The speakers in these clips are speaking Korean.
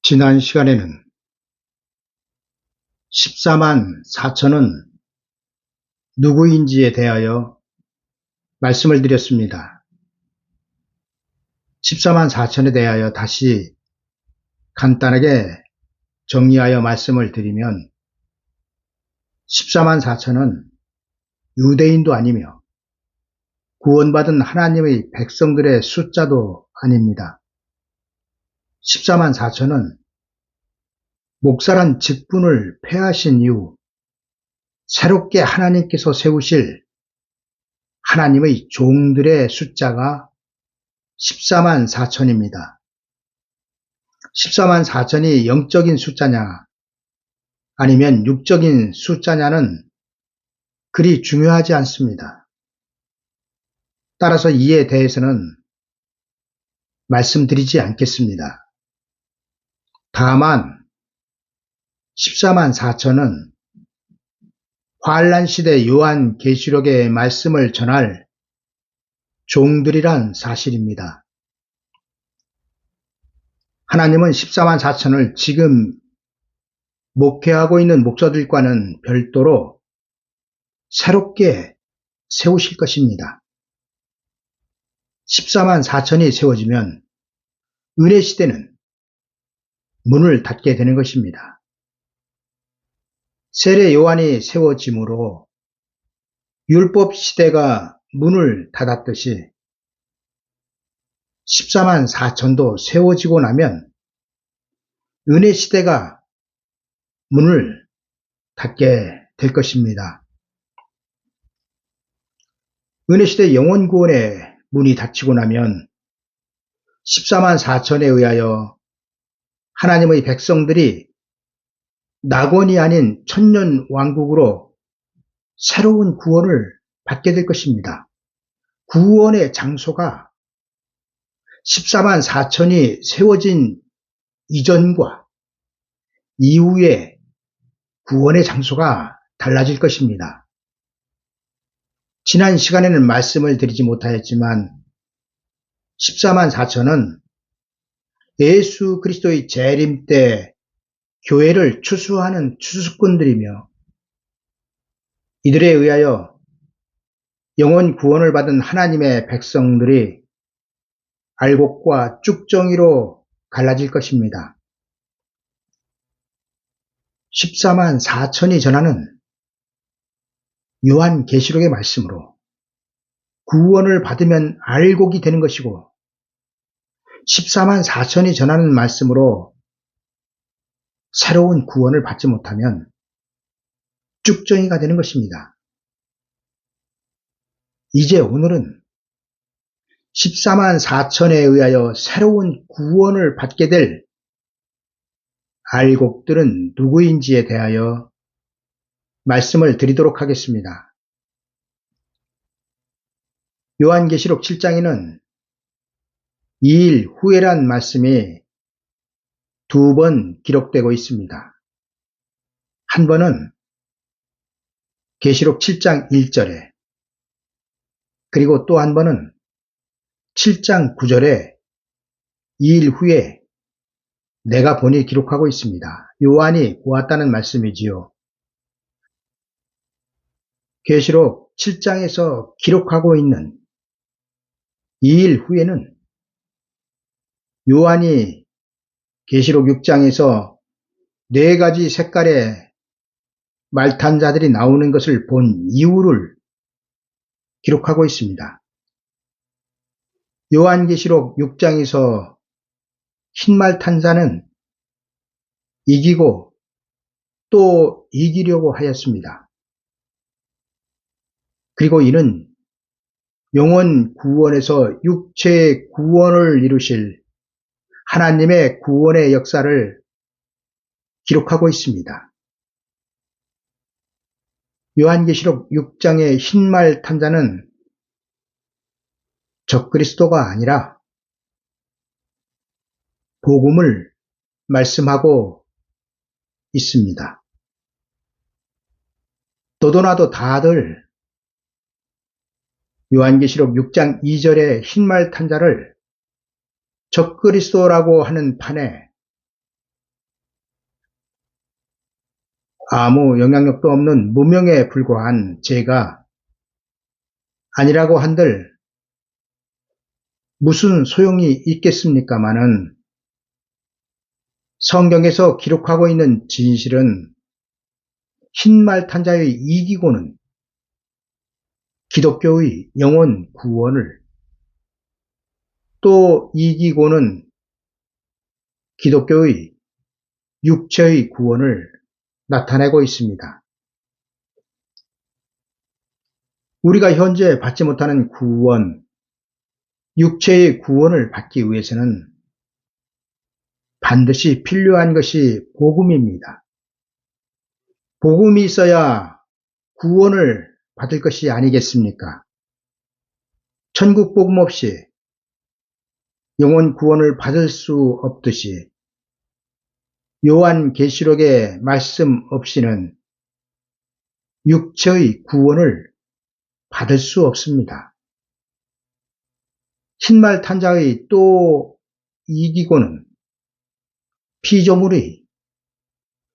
지난 시간에는 14만 4천은 누구인지에 대하여 말씀을 드렸습니다. 14만 4천에 대하여 다시 간단하게 정리하여 말씀을 드리면 14만 4천은 유대인도 아니며 구원받은 하나님의 백성들의 숫자도 아닙니다. 14만 4천은 목사란 직분을 폐하신 이후 새롭게 하나님께서 세우실 하나님의 종들의 숫자가 14만 4천입니다. 14만 4천이 영적인 숫자냐 아니면 육적인 숫자냐는 그리 중요하지 않습니다. 따라서 이에 대해서는 말씀드리지 않겠습니다. 다만 14만 4천은 환란시대 요한계시록의 말씀을 전할 종들이란 사실입니다. 하나님은 14만 4천을 지금 목회하고 있는 목사들과는 별도로 새롭게 세우실 것입니다. 14만 4천이 세워지면 은혜시대는 문을 닫게 되는 것입니다. 세례 요한이 세워짐으로 율법시대가 문을 닫았듯이 14만 4천도 세워지고 나면 은혜시대가 문을 닫게 될 것입니다. 은혜시대 영혼구원의 문이 닫히고 나면 14만 4천에 의하여 하나님의 백성들이 낙원이 아닌 천년 왕국으로 새로운 구원을 받게 될 것입니다. 구원의 장소가 14만 4천이 세워진 이전과 이후에 구원의 장소가 달라질 것입니다. 지난 시간에는 말씀을 드리지 못하였지만 14만 4천은 예수 그리스도의 재림 때 교회를 추수하는 추수꾼들이며 이들에 의하여 영혼 구원을 받은 하나님의 백성들이 알곡과 쭉정이로 갈라질 것입니다. 14만 4천이 전하는 요한계시록의 말씀으로 구원을 받으면 알곡이 되는 것이고 14만 4천이 전하는 말씀으로 새로운 구원을 받지 못하면 쭉정이가 되는 것입니다. 이제 오늘은 14만 4천에 의하여 새로운 구원을 받게 될 알곡들은 누구인지에 대하여 말씀을 드리도록 하겠습니다. 요한계시록 7장에는 2일 후에란 말씀이 두 번 기록되고 있습니다. 한 번은 계시록 7장 1절에 그리고 또 한 번은 7장 9절에 2일 후에 내가 보니 기록하고 있습니다. 요한이 보았다는 말씀이지요. 계시록 7장에서 기록하고 있는 2일 후에는 요한이 계시록 6장에서 4가지 색깔의 말탄 자들이 나오는 것을 본 이유를 기록하고 있습니다. 요한계시록 6장에서 흰말 탄 자는 이기고 또 이기려고 하였습니다. 그리고 이는 영혼 구원에서 육체의 구원을 이루실 하나님의 구원의 역사를 기록하고 있습니다. 요한계시록 6장의 흰말 탄 자는 적그리스도가 아니라 복음을 말씀하고 있습니다. 너도나도 다들 요한계시록 6장 2절의 흰말 탄 자를 적그리스도라고 하는 판에 아무 영향력도 없는 무명에 불과한 죄가 아니라고 한들 무슨 소용이 있겠습니까마는 성경에서 기록하고 있는 진실은 흰말탄자의 이기고는 기독교의 영혼 구원을, 또 이기고는 기독교의 육체의 구원을 나타내고 있습니다. 우리가 현재 받지 못하는 구원, 육체의 구원을 받기 위해서는 반드시 필요한 것이 복음입니다. 복음이 있어야 구원을 받을 것이 아니겠습니까? 천국 복음 없이 영혼 구원을 받을 수 없듯이 요한계시록의 말씀 없이는 육체의 구원을 받을 수 없습니다. 흰말탄자의 또 이기고는 피조물의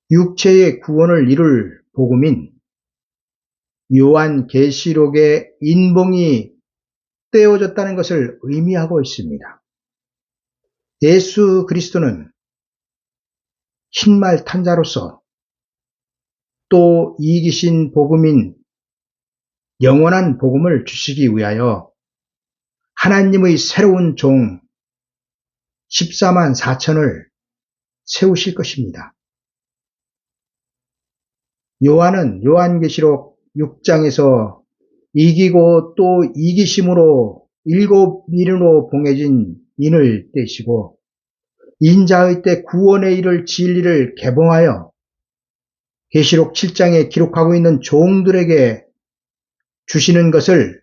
육체의 구원을 이룰 복음인 요한계시록의 인봉이 떼어졌다는 것을 의미하고 있습니다. 예수 그리스도는 흰말탄자로서 또 이기신 복음인 영원한 복음을 주시기 위하여 하나님의 새로운 종 14만 4천을 세우실 것입니다. 요한은 요한계시록 6장에서 이기고 또 이기심으로 7인으로 봉해진 인을 떼시고 인자의 때 구원에 이를 진리를 개봉하여 계시록 7장에 기록하고 있는 종들에게 주시는 것을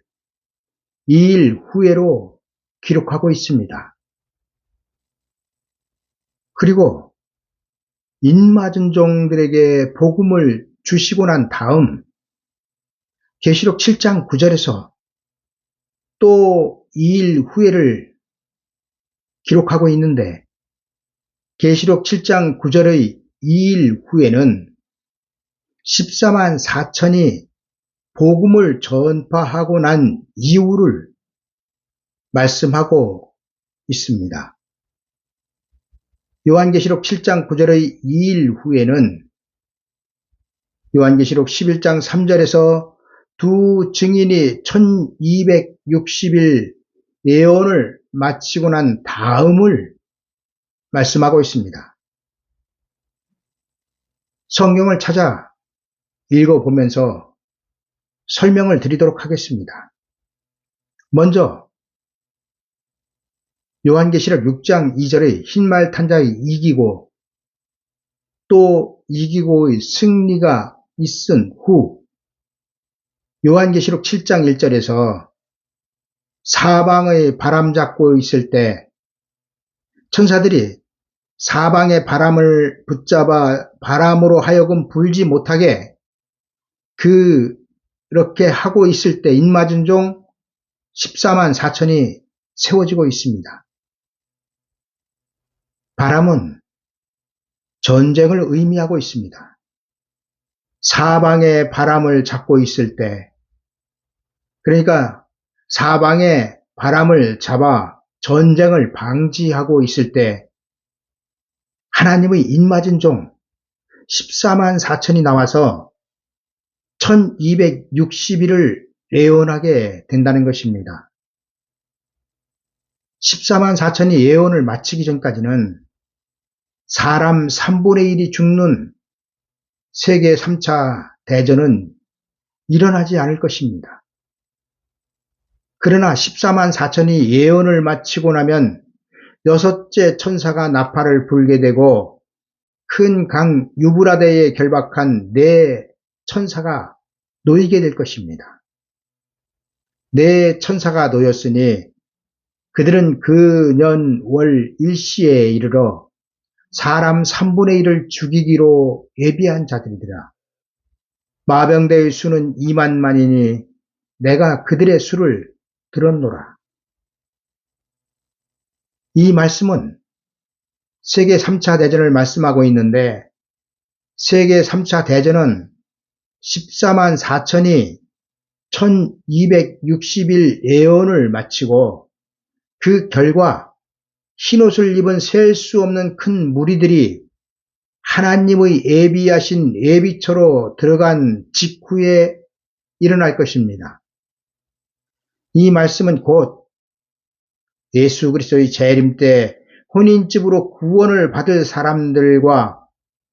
2일 후에로 기록하고 있습니다. 그리고 인맞은 종들에게 복음을 주시고 난 다음 계시록 7장 9절에서 또 2일 후에를 기록하고 있는데 계시록 7장 9절의 2일 후에는 14만 4천이 복음을 전파하고 난 이유를 말씀하고 있습니다. 요한계시록 7장 9절의 2일 후에는 요한계시록 11장 3절에서 두 증인이 1260일 예언을 마치고 난 다음을 말씀하고 있습니다. 성경을 찾아 읽어보면서 설명을 드리도록 하겠습니다. 먼저 요한계시록 6장 2절의 흰말탄자의 이기고 또 이기고의 승리가 있은 후 요한계시록 7장 1절에서 사방의 바람 잡고 있을 때 천사들이 사방의 바람을 붙잡아 바람으로 하여금 불지 못하게 그렇게 하고 있을 때 인맞은 종 14만 4천이 세워지고 있습니다. 바람은 전쟁을 의미하고 있습니다. 사방의 바람을 잡고 있을 때, 그러니까 사방의 바람을 잡아 전쟁을 방지하고 있을 때 하나님의 인맞은 종 14만 4천이 나와서 1260일을 예언하게 된다는 것입니다. 14만 4천이 예언을 마치기 전까지는 사람 3분의 1이 죽는 세계 3차 대전은 일어나지 않을 것입니다. 그러나 14만 4천이 예언을 마치고 나면 여섯째 천사가 나팔을 불게 되고 큰 강 유브라데에 결박한 네 천사가 놓이게 될 것입니다. 네 천사가 놓였으니 그들은 그 년 월 일시에 이르러 사람 3분의 1을 죽이기로 예비한 자들이더라. 마병대의 수는 2만만이니 내가 그들의 수를 들었노라. 이 말씀은 세계 3차 대전을 말씀하고 있는데 세계 3차 대전은 14만 4천이 1260일 예언을 마치고 그 결과 흰옷을 입은 셀 수 없는 큰 무리들이 하나님의 예비하신 예비처로 들어간 직후에 일어날 것입니다. 이 말씀은 곧 예수 그리스도의 재림 때 혼인집으로 구원을 받을 사람들과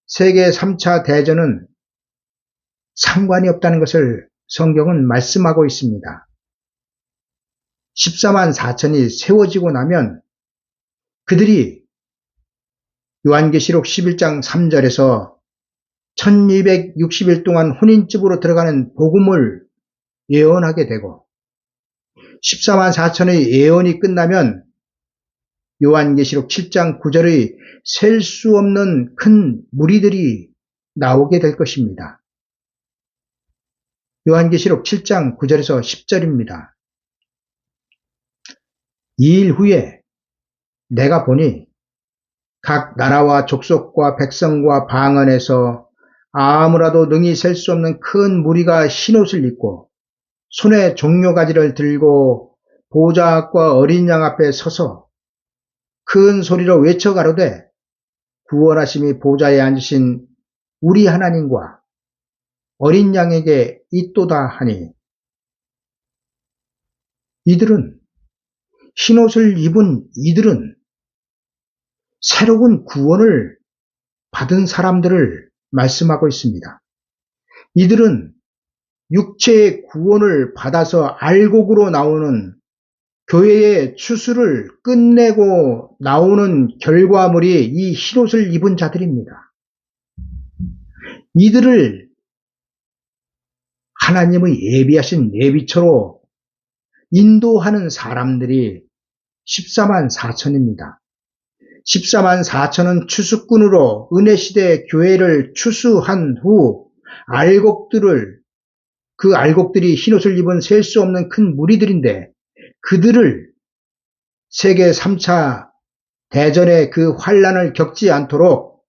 세계 3차 대전은 상관이 없다는 것을 성경은 말씀하고 있습니다. 14만 4천이 세워지고 나면 그들이 요한계시록 11장 3절에서 1260일 동안 혼인집으로 들어가는 복음을 예언하게 되고 14만 4천의 예언이 끝나면 요한계시록 7장 9절의 셀 수 없는 큰 무리들이 나오게 될 것입니다. 요한계시록 7장 9절에서 10절입니다. 2일 후에 내가 보니 각 나라와 족속과 백성과 방언에서 아무라도 능히 셀 수 없는 큰 무리가 흰옷을 입고 손에 종려가지를 들고 보좌 앞과 어린 양 앞에 서서 큰 소리로 외쳐 가로되 구원하심이 보좌에 앉으신 우리 하나님과 어린 양에게 있도다 하니 흰옷을 입은 이들은 새로운 구원을 받은 사람들을 말씀하고 있습니다. 이들은 육체의 구원을 받아서 알곡으로 나오는 교회의 추수를 끝내고 나오는 결과물이 이 흰옷을 입은 자들입니다. 이들을 하나님의 예비하신 예비처로 인도하는 사람들이 14만 4천입니다. 14만 4천은 추수꾼으로 은혜시대 교회를 추수한 후 그 알곡들이 흰옷을 입은 셀 수 없는 큰 무리들인데 그들을 세계 3차 대전의 그 환란을 겪지 않도록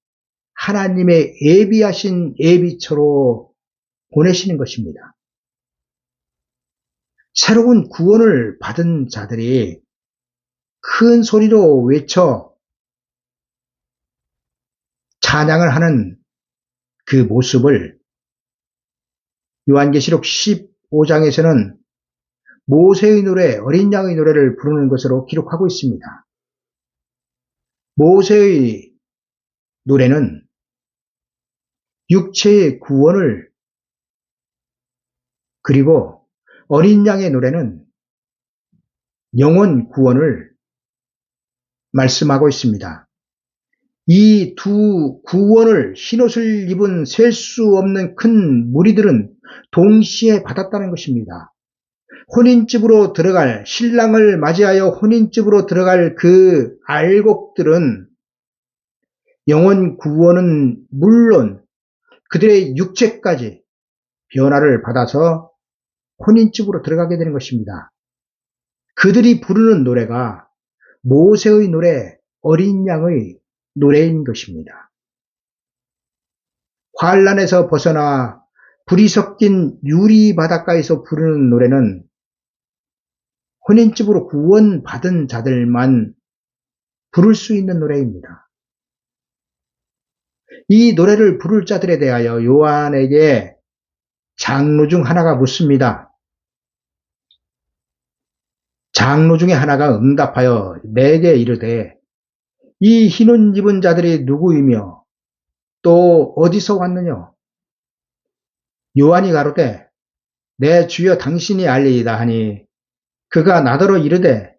하나님의 예비하신 예비처로 보내시는 것입니다. 새로운 구원을 받은 자들이 큰 소리로 외쳐 찬양을 하는 그 모습을 요한계시록 15장에서는 모세의 노래, 어린 양의 노래를 부르는 것으로 기록하고 있습니다. 모세의 노래는 육체의 구원을, 그리고 어린 양의 노래는 영혼 구원을 말씀하고 있습니다. 이 두 구원을 흰옷을 입은 셀 수 없는 큰 무리들은 동시에 받았다는 것입니다. 혼인집으로 들어갈, 신랑을 맞이하여 혼인집으로 들어갈 그 알곡들은 영혼 구원은 물론 그들의 육체까지 변화를 받아서 혼인집으로 들어가게 되는 것입니다. 그들이 부르는 노래가 모세의 노래, 어린 양의 노래인 것입니다. 환란에서 벗어나 불이 섞인 유리 바닷가에서 부르는 노래는 혼인집으로 구원받은 자들만 부를 수 있는 노래입니다. 이 노래를 부를 자들에 대하여 요한에게 장로 중 하나가 묻습니다. 장로 중에 하나가 응답하여 내게 이르되 이 흰옷 입은 자들이 누구이며 또 어디서 왔느냐? 요한이 가로되 내 주여 당신이 알리이다 하니 그가 나더러 이르되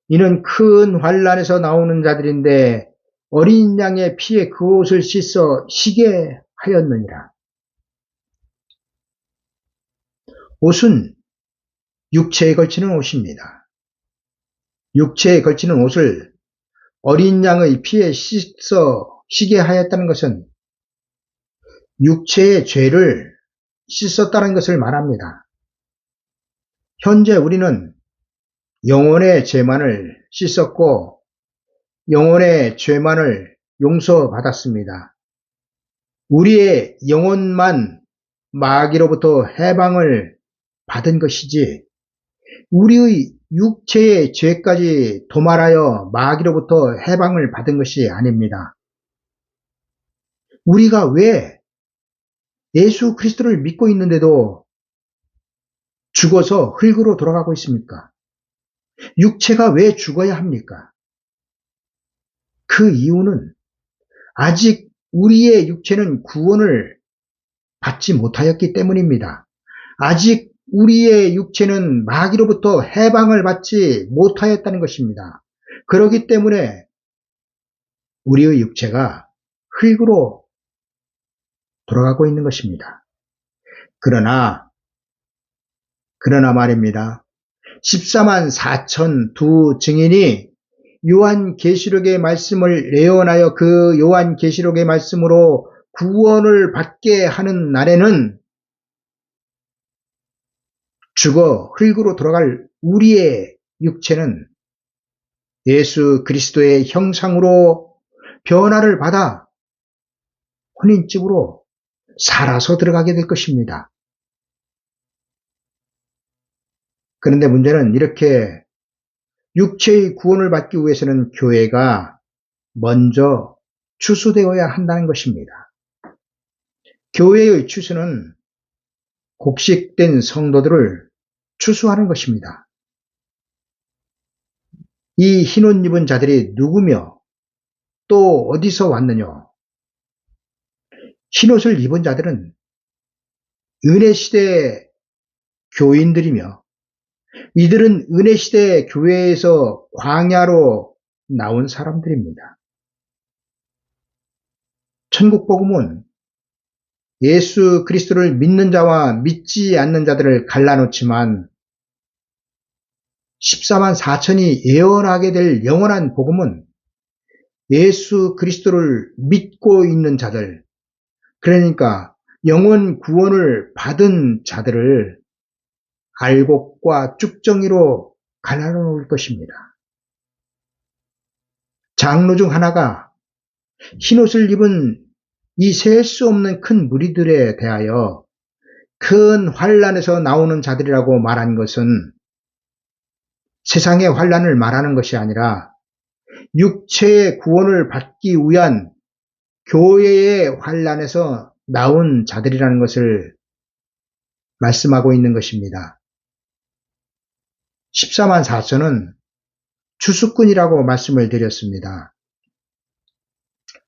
이는 큰 환란에서 나오는 자들인데 어린 양의 피에 그 옷을 씻어 시게 하였느니라. 옷은 육체에 걸치는 옷입니다. 육체에 걸치는 옷을 어린 양의 피에 씻어 시게 하였다는 것은 육체의 죄를 씻었다는 것을 말합니다. 현재 우리는 영혼의 죄만을 씻었고 영혼의 죄만을 용서받았습니다. 우리의 영혼만 마귀로부터 해방을 받은 것이지 우리의 육체의 죄까지 도말하여 마귀로부터 해방을 받은 것이 아닙니다. 우리가 왜 예수 그리스도를 믿고 있는데도 죽어서 흙으로 돌아가고 있습니까? 육체가 왜 죽어야 합니까? 그 이유는 아직 우리의 육체는 구원을 받지 못하였기 때문입니다. 아직 우리의 육체는 마귀로부터 해방을 받지 못하였다는 것입니다. 그렇기 때문에 우리의 육체가 흙으로 돌아가고 있는 것입니다. 그러나 말입니다. 14만 4천 두 증인이 요한계시록의 말씀을 예언하여 그 요한계시록의 말씀으로 구원을 받게 하는 날에는 죽어 흙으로 돌아갈 우리의 육체는 예수 그리스도의 형상으로 변화를 받아 혼인집으로 살아서 들어가게 될 것입니다. 그런데 문제는 이렇게 육체의 구원을 받기 위해서는 교회가 먼저 추수되어야 한다는 것입니다. 교회의 추수는 곡식된 성도들을 추수하는 것입니다. 이 흰옷 입은 자들이 누구며 또 어디서 왔느냐? 흰옷을 입은 자들은 은혜시대 교인들이며 이들은 은혜시대 교회에서 광야로 나온 사람들입니다. 천국복음은 예수 그리스도를 믿는 자와 믿지 않는 자들을 갈라놓지만 14만 4천이 예언하게 될 영원한 복음은 예수 그리스도를 믿고 있는 자들, 그러니까 영원 구원을 받은 자들을 알곡과 쭉정이로 갈라놓을 것입니다. 장로 중 하나가 흰옷을 입은 이 셀 수 없는 큰 무리들에 대하여 큰 환란에서 나오는 자들이라고 말한 것은 세상의 환란을 말하는 것이 아니라 육체의 구원을 받기 위한 교회의 환란에서 나온 자들이라는 것을 말씀하고 있는 것입니다. 14만 4천은 추수꾼이라고 말씀을 드렸습니다.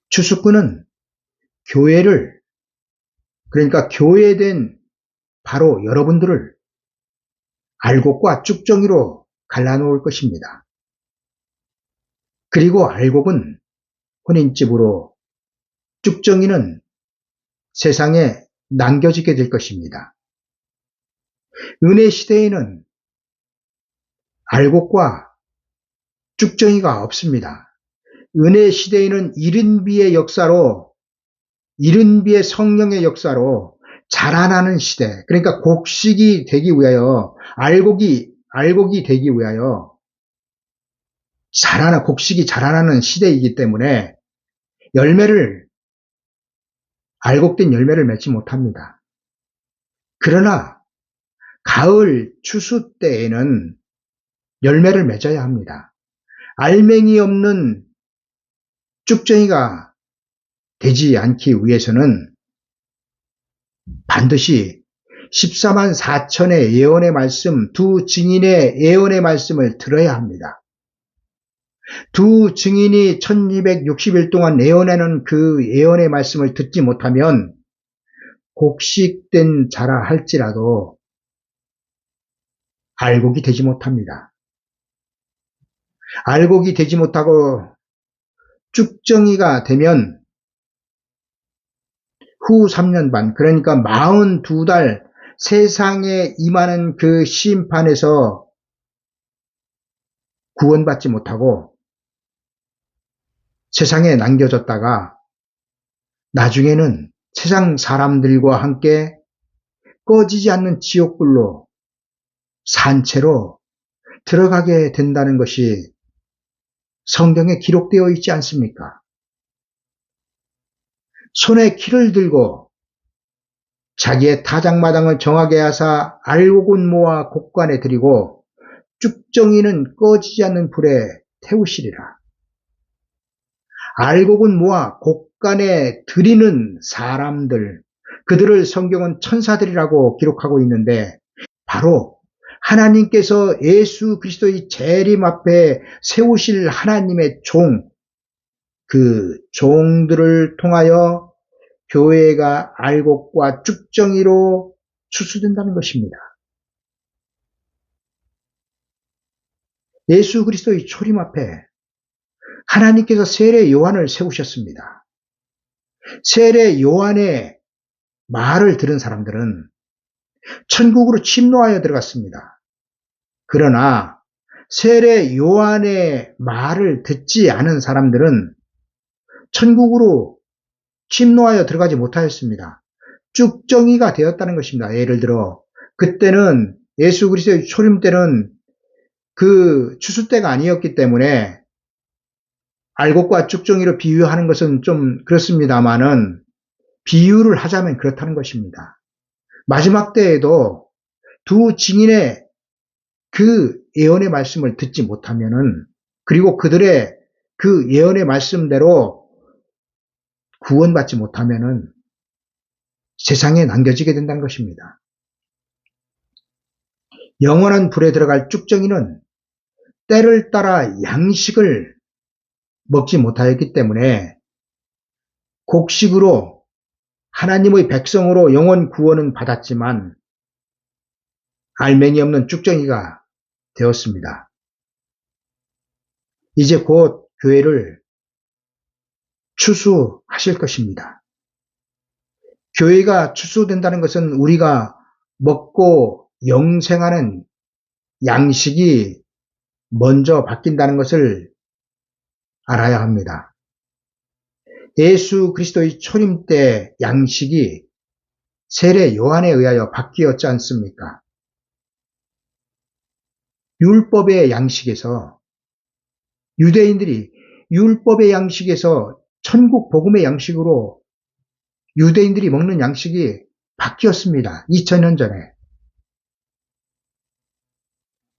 추수꾼은 교회를, 그러니까 교회된 바로 여러분들을 알곡과 쭉정이로 갈라놓을 것입니다. 그리고 알곡은 혼인집으로, 쭉정이는 세상에 남겨지게 될 것입니다. 은혜 시대에는 알곡과 쭉정이가 없습니다. 은혜 시대에는 이른비의 역사로, 이른비의 성령의 역사로 자라나는 시대, 그러니까 곡식이 되기 위하여, 알곡이 되기 위하여 곡식이 자라나는 시대이기 때문에 알곡된 열매를 맺지 못합니다. 그러나 가을 추수 때에는 열매를 맺어야 합니다. 알맹이 없는 쭉정이가 되지 않기 위해서는 반드시 14만 4천의 예언의 말씀, 두 증인의 예언의 말씀을 들어야 합니다. 두 증인이 1260일 동안 예언하는 그 예언의 말씀을 듣지 못하면 곡식된 자라 할지라도 알곡이 되지 못합니다. 알곡이 되지 못하고 쭉정이가 되면 후 3년 반, 그러니까 42달 세상에 임하는 그 심판에서 구원받지 못하고 세상에 남겨졌다가 나중에는 세상 사람들과 함께 꺼지지 않는 지옥불로 산채로 들어가게 된다는 것이 성경에 기록되어 있지 않습니까? 손에 키를 들고 자기의 타작마당을 정하게 하사 알곡은 모아 곡간에 들이고 쭉정이는 꺼지지 않는 불에 태우시리라. 알곡은 모아 곡간에 들이는 사람들, 그들을 성경은 천사들이라고 기록하고 있는데 바로 하나님께서 예수 그리스도의 재림 앞에 세우실 하나님의 그 종들을 통하여 교회가 알곡과 쭉정이로 추수된다는 것입니다. 예수 그리스도의 초림 앞에 하나님께서 세례 요한을 세우셨습니다. 세례 요한의 말을 들은 사람들은 천국으로 침노하여 들어갔습니다. 그러나 세례 요한의 말을 듣지 않은 사람들은 천국으로 침노하여 들어가지 못하였습니다. 쭉정이가 되었다는 것입니다. 예를 들어 그때는 예수 그리스도의 초림 때는 그 추수 때가 아니었기 때문에 알곡과 쭉정이로 비유하는 것은 좀 그렇습니다만은 비유를 하자면 그렇다는 것입니다. 마지막 때에도 두 증인의 그 예언의 말씀을 듣지 못하면은 그리고 그들의 그 예언의 말씀대로 구원받지 못하면은 세상에 남겨지게 된다는 것입니다. 영원한 불에 들어갈 쭉정이는 때를 따라 양식을 먹지 못하였기 때문에 곡식으로 하나님의 백성으로 영원 구원은 받았지만 알맹이 없는 쭉정이가 되었습니다. 이제 곧 교회를 추수하실 것입니다. 교회가 추수된다는 것은 우리가 먹고 영생하는 양식이 먼저 바뀐다는 것을 알아야 합니다. 예수 그리스도의 초림 때 양식이 세례 요한에 의하여 바뀌었지 않습니까? 율법의 양식에서 유대인들이 율법의 양식에서 천국 복음의 양식으로 유대인들이 먹는 양식이 바뀌었습니다. 2000년 전에.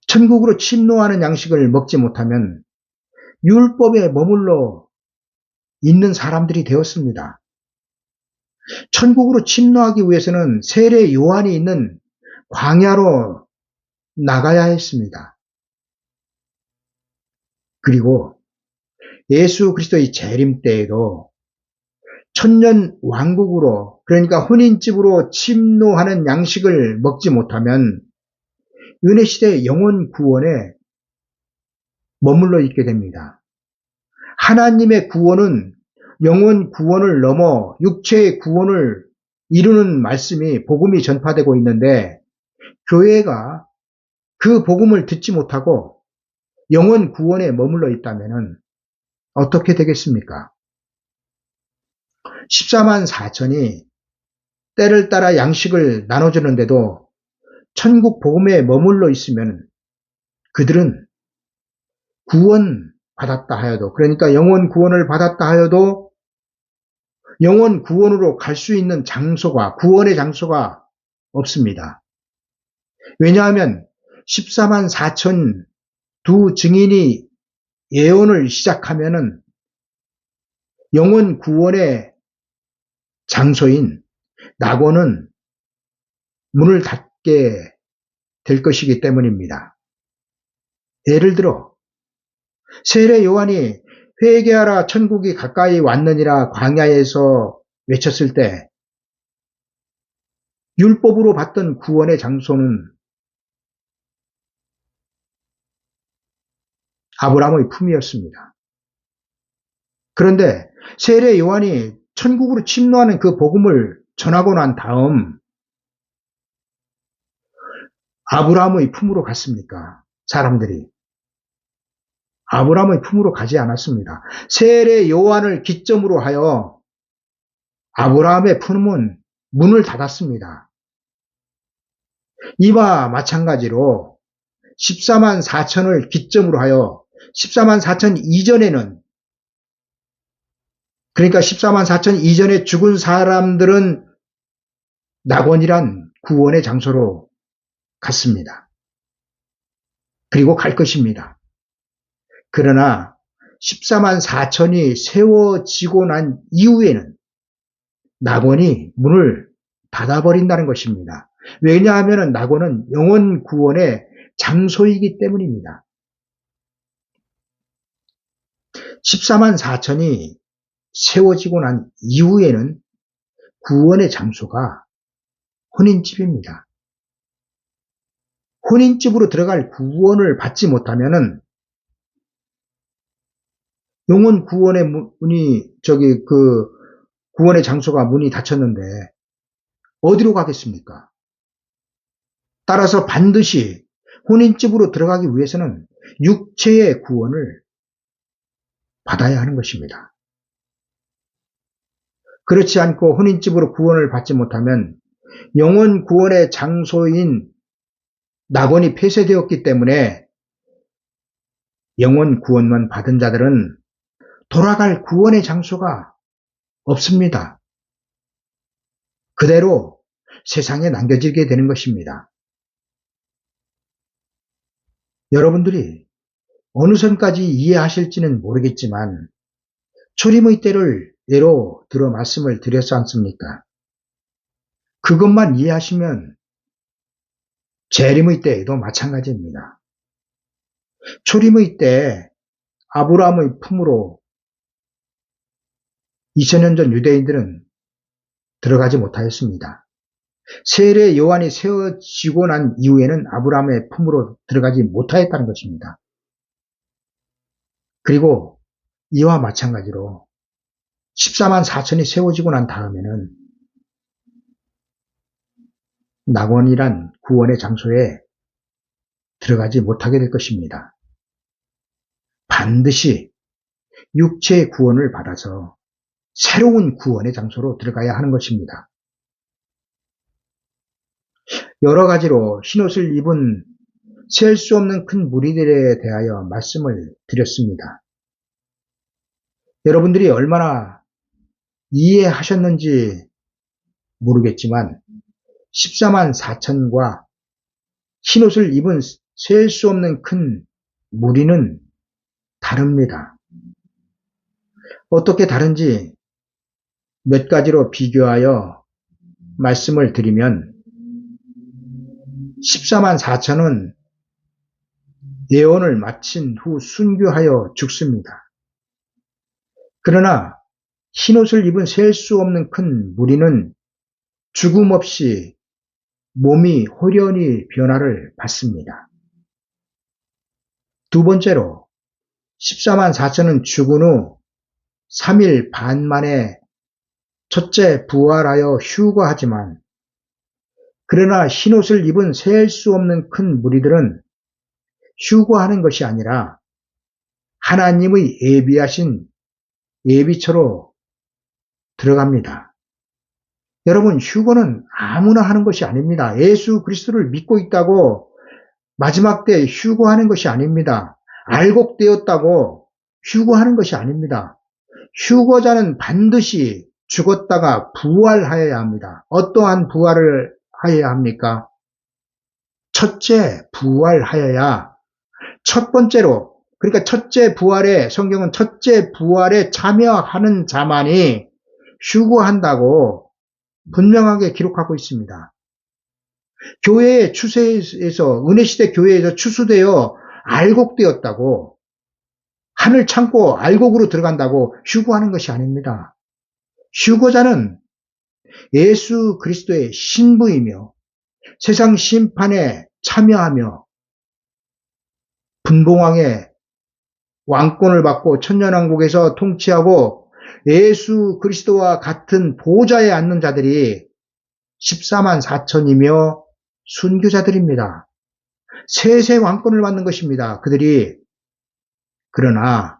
천국으로 침노하는 양식을 먹지 못하면 율법에 머물러 있는 사람들이 되었습니다. 천국으로 침노하기 위해서는 세례 요한이 있는 광야로 나가야 했습니다. 그리고 예수 그리스도의 재림 때에도 천년 왕국으로 그러니까 혼인집으로 침노하는 양식을 먹지 못하면 은혜시대 영원 구원에 머물러 있게 됩니다. 하나님의 구원은 영원 구원을 넘어 육체의 구원을 이루는 말씀이 복음이 전파되고 있는데 교회가 그 복음을 듣지 못하고 영원 구원에 머물러 있다면 어떻게 되겠습니까? 14만 4천이 때를 따라 양식을 나눠주는데도 천국 복음에 머물러 있으면 그들은 구원 받았다 하여도 그러니까 영원 구원을 받았다 하여도 영원 구원으로 갈 수 있는 장소가 구원의 장소가 없습니다. 왜냐하면 14만 4천 두 증인이 예언을 시작하면은 영원 구원의 장소인 낙원은 문을 닫게 될 것이기 때문입니다. 예를 들어 세례 요한이 회개하라 천국이 가까이 왔느니라 광야에서 외쳤을 때 율법으로 받던 구원의 장소는 아브라함의 품이었습니다. 그런데 세례 요한이 천국으로 침노하는 그 복음을 전하고 난 다음 아브라함의 품으로 갔습니까? 사람들이. 아브라함의 품으로 가지 않았습니다. 세례 요한을 기점으로 하여 아브라함의 품은 문을 닫았습니다. 이와 마찬가지로 14만 4천을 기점으로 하여 14만 4천 이전에는 그러니까 14만 4천 이전에 죽은 사람들은 낙원이란 구원의 장소로 갔습니다. 그리고 갈 것입니다. 그러나 14만 4천이 세워지고 난 이후에는 낙원이 문을 닫아버린다는 것입니다. 왜냐하면 낙원은 영혼 구원의 장소이기 때문입니다. 14만 4천이 세워지고 난 이후에는 구원의 장소가 혼인집입니다. 혼인집으로 들어갈 구원을 받지 못하면은 영혼 구원의 문이 구원의 장소가 문이 닫혔는데 어디로 가겠습니까? 따라서 반드시 혼인집으로 들어가기 위해서는 육체의 구원을 받아야 하는 것입니다. 그렇지 않고 혼인집으로 구원을 받지 못하면 영혼 구원의 장소인 낙원이 폐쇄되었기 때문에 영혼 구원만 받은 자들은 돌아갈 구원의 장소가 없습니다. 그대로 세상에 남겨지게 되는 것입니다. 여러분들이 어느 선까지 이해하실지는 모르겠지만 초림의 때를 예로 들어 말씀을 드렸지 않습니까? 그것만 이해하시면 재림의 때에도 마찬가지입니다. 초림의 때 아브라함의 품으로 2000년 전 유대인들은 들어가지 못하였습니다. 세례 요한이 세워지고 난 이후에는 아브라함의 품으로 들어가지 못하였다는 것입니다. 그리고 이와 마찬가지로 14만 4천이 세워지고 난 다음에는 낙원이란 구원의 장소에 들어가지 못하게 될 것입니다. 반드시 육체의 구원을 받아서 새로운 구원의 장소로 들어가야 하는 것입니다. 여러 가지로 흰옷을 입은 셀 수 없는 큰 무리들에 대하여 말씀을 드렸습니다. 여러분들이 얼마나 이해하셨는지 모르겠지만 14만 4천과 흰옷을 입은 셀 수 없는 큰 무리는 다릅니다. 어떻게 다른지 몇 가지로 비교하여 말씀을 드리면 14만 4천은 예언을 마친 후 순교하여 죽습니다. 그러나 흰옷을 입은 셀 수 없는 큰 무리는 죽음 없이 몸이 호련히 변화를 받습니다. 두 번째로 14만 4천은 죽은 후 3일 반 만에 첫째 부활하여 휴거하지만 그러나 흰옷을 입은 셀 수 없는 큰 무리들은 휴거하는 것이 아니라 하나님의 예비하신 예비처로 들어갑니다. 여러분, 휴거는 아무나 하는 것이 아닙니다. 예수 그리스도를 믿고 있다고 마지막 때 휴거하는 것이 아닙니다. 알곡되었다고 휴거하는 것이 아닙니다. 휴거자는 반드시 죽었다가 부활하여야 합니다. 어떠한 부활을 하여야 합니까? 첫째 부활하여야 첫 번째로, 그러니까 첫째 부활에, 성경은 첫째 부활에 참여하는 자만이 휴거한다고 분명하게 기록하고 있습니다. 교회의 추세에서, 은혜시대 교회에서 추수되어 알곡되었다고, 하늘 창고 알곡으로 들어간다고 휴거하는 것이 아닙니다. 휴거자는 예수 그리스도의 신부이며 세상 심판에 참여하며 분봉왕의 왕권을 받고 천년왕국에서 통치하고 예수 그리스도와 같은 보좌에 앉는 자들이 14만 4천이며 순교자들입니다. 세세 왕권을 받는 것입니다. 그들이. 그러나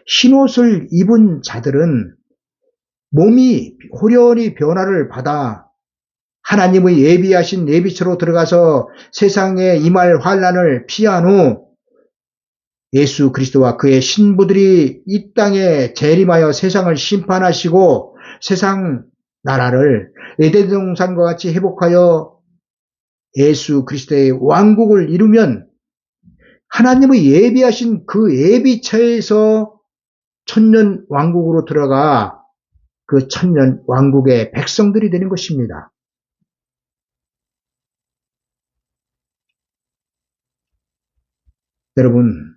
흰옷을 입은 자들은 몸이 호련히 변화를 받아 하나님의 예비하신 예비처로 들어가서 세상에 임할 환난을 피한 후 예수 그리스도와 그의 신부들이 이 땅에 재림하여 세상을 심판하시고 세상 나라를 에덴 동산과 같이 회복하여 예수 그리스도의 왕국을 이루면 하나님의 예비하신 그 예비처에서 천년 왕국으로 들어가 그 천년 왕국의 백성들이 되는 것입니다. 여러분,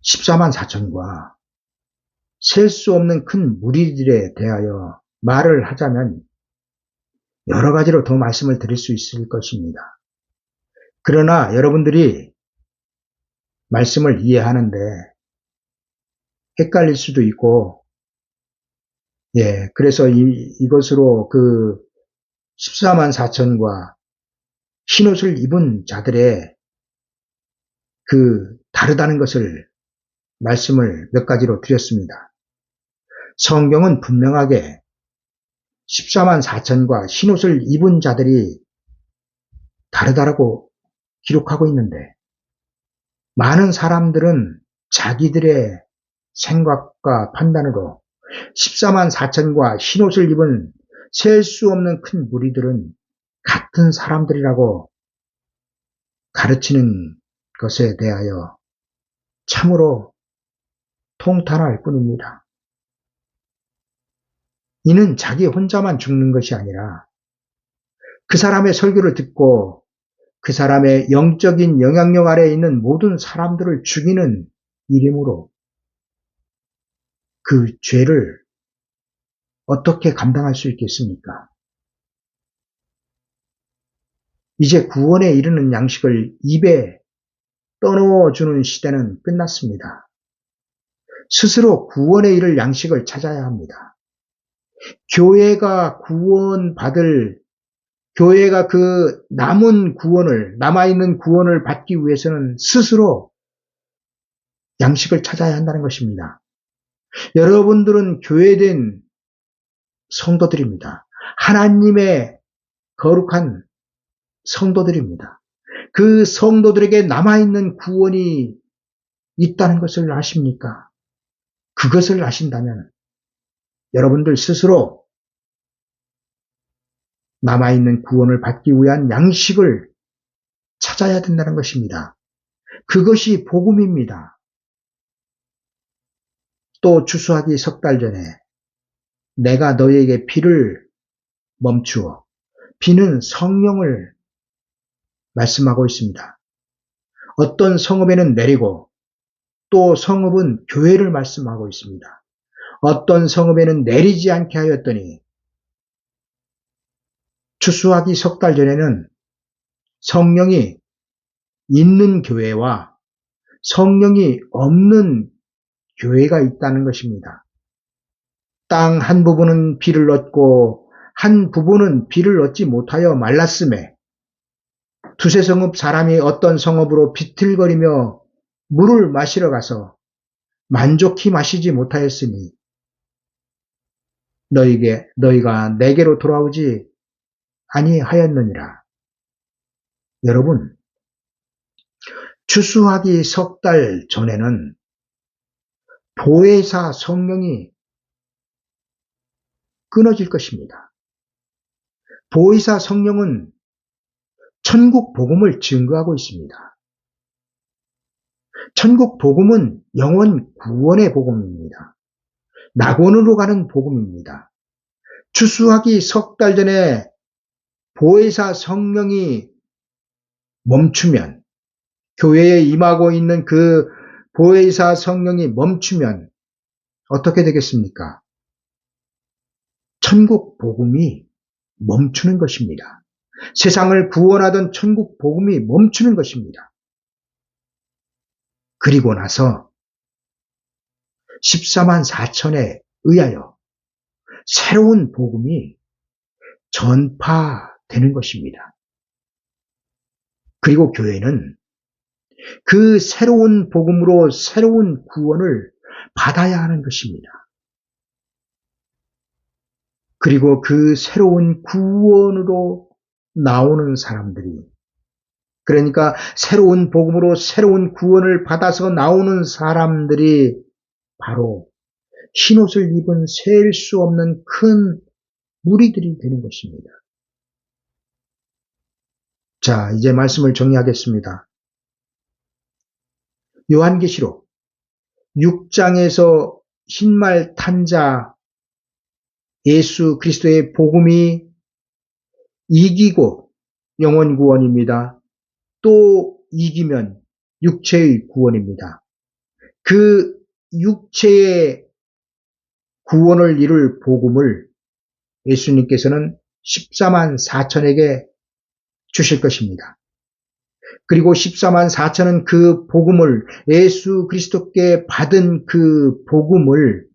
14만 4천과 셀 수 없는 큰 무리들에 대하여 말을 하자면 여러 가지로 더 말씀을 드릴 수 있을 것입니다. 그러나 여러분들이 말씀을 이해하는데 헷갈릴 수도 있고, 그래서 이것으로 그 14만 4천과 흰옷을 입은 자들의 그 다르다는 것을 말씀을 몇 가지로 드렸습니다. 성경은 분명하게 14만 4천과 흰옷을 입은 자들이 다르다라고 기록하고 있는데 많은 사람들은 자기들의 생각과 판단으로 14만 4천과 흰옷을 입은 셀 수 없는 큰 무리들은 같은 사람들이라고 가르치는 것에 대하여 참으로 통탄할 뿐입니다. 이는 자기 혼자만 죽는 것이 아니라 그 사람의 설교를 듣고 그 사람의 영적인 영향력 아래에 있는 모든 사람들을 죽이는 일이므로 그 죄를 어떻게 감당할 수 있겠습니까? 이제 구원에 이르는 양식을 입에 떠넣어주는 시대는 끝났습니다. 스스로 구원에 이를 양식을 찾아야 합니다. 교회가 교회가 그 남아있는 구원을 받기 위해서는 스스로 양식을 찾아야 한다는 것입니다. 여러분들은 교회된 성도들입니다. 하나님의 거룩한 성도들입니다. 그 성도들에게 남아있는 구원이 있다는 것을 아십니까? 그것을 아신다면 여러분들 스스로 남아있는 구원을 받기 위한 양식을 찾아야 된다는 것입니다. 그것이 복음입니다. 또 추수하기 석 달 전에 내가 너희에게 비를 멈추어, 비는 성령을 말씀하고 있습니다. 어떤 성읍에는 내리고 또 성읍은 교회를 말씀하고 있습니다. 어떤 성읍에는 내리지 않게 하였더니 추수하기 석 달 전에는 성령이 있는 교회와 성령이 없는 교회가 있다는 것입니다. 땅 한 부분은 비를 얻고 한 부분은 비를 얻지 못하여 말랐음에 두세 성읍 사람이 어떤 성읍으로 비틀거리며 물을 마시러 가서 만족히 마시지 못하였으니 너희가 내게로 돌아오지 아니하였느니라. 여러분, 추수하기 석 달 전에는 보혜사 성령이 끊어질 것입니다. 보혜사 성령은 천국 복음을 증거하고 있습니다. 천국 복음은 영원 구원의 복음입니다. 낙원으로 가는 복음입니다. 추수하기 석 달 전에 보혜사 성령이 멈추면, 교회에 임하고 있는 그 보혜사 성령이 멈추면 어떻게 되겠습니까? 천국 복음이 멈추는 것입니다. 세상을 구원하던 천국 복음이 멈추는 것입니다. 그리고 나서 14만 4천에 의하여 새로운 복음이 전파되는 것입니다. 그리고 교회는 그 새로운 복음으로 새로운 구원을 받아야 하는 것입니다. 그리고 그 새로운 구원으로 나오는 사람들이 그러니까 새로운 복음으로 새로운 구원을 받아서 나오는 사람들이 바로 흰옷을 입은 셀 수 없는 큰 무리들이 되는 것입니다. 자, 이제 말씀을 정리하겠습니다. 요한계시록 6장에서 흰말 탄자 예수 그리스도의 복음이 이기고 영혼 구원입니다. 또 이기면 육체의 구원입니다. 그 육체의 구원을 이룰 복음을 예수님께서는 14만 4천에게 주실 것입니다. 그리고 14만 4천은 그 복음을 예수 그리스도께 받은 그 복음을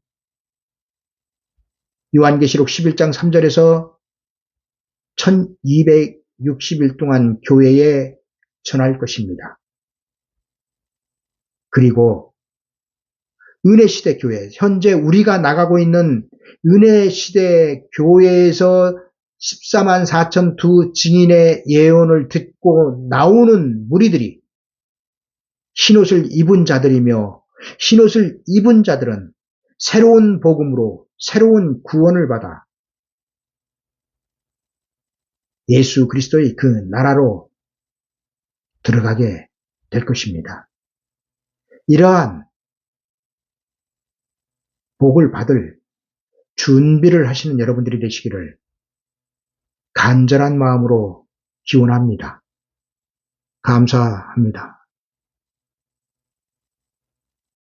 요한계시록 11장 3절에서 1260일 동안 교회에 전할 것입니다. 그리고 은혜시대 교회, 현재 우리가 나가고 있는 은혜시대 교회에서 14만 4천 두 증인의 예언을 듣고 나오는 무리들이 흰옷을 입은 자들이며, 흰옷을 입은 자들은 새로운 복음으로 새로운 구원을 받아 예수 그리스도의 그 나라로 들어가게 될 것입니다. 이러한 복을 받을 준비를 하시는 여러분들이 되시기를 간절한 마음으로 기원합니다. 감사합니다.